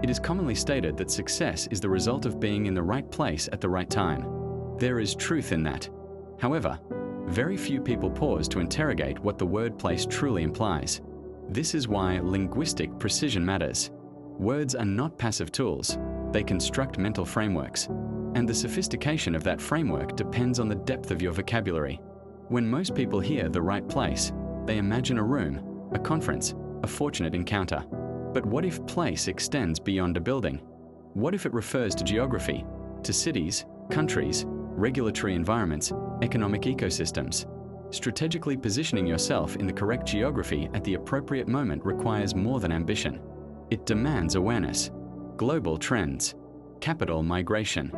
It is commonly stated that success is the result of being in the right place at the right time. There is truth in that. However, very few people pause to interrogate what the word place truly implies. This is why linguistic precision matters. Words are not passive tools. They construct mental frameworks. And the sophistication of that framework depends on the depth of your vocabulary. When most people hear the right place, they imagine a room, a conference, a fortunate encounter. But what if place extends beyond a building? What if it refers to geography, to cities, countries, regulatory environments, economic ecosystems? Strategically positioning yourself in the correct geography at the appropriate moment requires more than ambition. It demands awareness. Global trends, capital migration,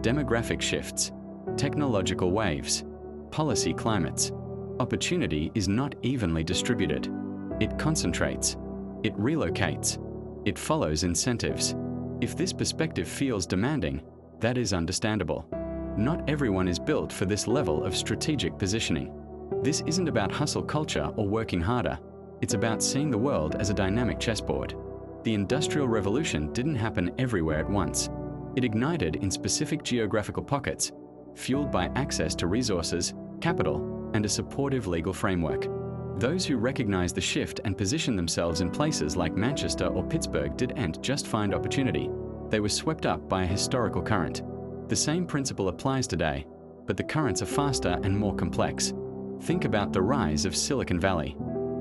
demographic shifts, technological waves, policy climates. Opportunity is not evenly distributed. It concentrates. It relocates. It follows incentives. If this perspective feels demanding, that is understandable. Not everyone is built for this level of strategic positioning. This isn't about hustle culture or working harder. It's about seeing the world as a dynamic chessboard. The Industrial Revolution didn't happen everywhere at once. It ignited in specific geographical pockets, fueled by access to resources, capital, and a supportive legal framework. Those who recognized the shift and positioned themselves in places like Manchester or Pittsburgh didn't just find opportunity. They were swept up by a historical current. The same principle applies today, but the currents are faster and more complex. Think about the rise of Silicon Valley.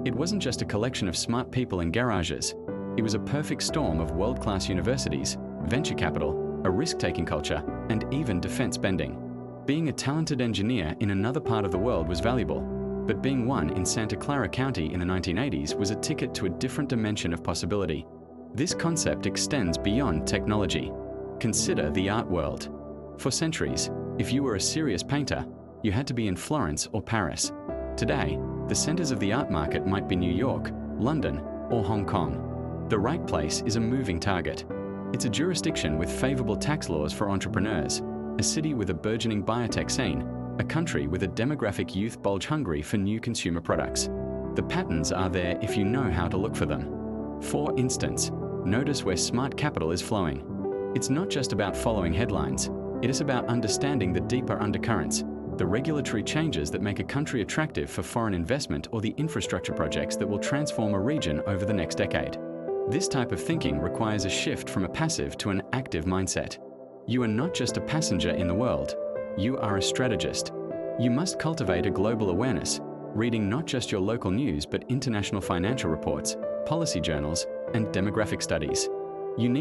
It wasn't just a collection of smart people in garages. It was a perfect storm of world-class universities, venture capital, a risk-taking culture, and even defense spending. Being a talented engineer in another part of the world was valuable, but being one in Santa Clara County in the 1980s was a ticket to a different dimension of possibility. This concept extends beyond technology. Consider the art world. For centuries, if you were a serious painter, you had to be in Florence or Paris. Today, the centers of the art market might be New York, London, or Hong Kong. The right place is a moving target. It's a jurisdiction with favorable tax laws for entrepreneurs, a city with a burgeoning biotech scene, a country with a demographic youth bulge hungry for new consumer products. The patterns are there if you know how to look for them. For instance, notice where smart capital is flowing. It's not just about following headlines. It is about understanding the deeper undercurrents, the regulatory changes that make a country attractive for foreign investment or the infrastructure projects that will transform a region over the next decade. This type of thinking requires a shift from a passive to an active mindset. You are not just a passenger in the world. You are a strategist. You must cultivate a global awareness, reading not just your local news but international financial reports, policy journals, and demographic studies. You need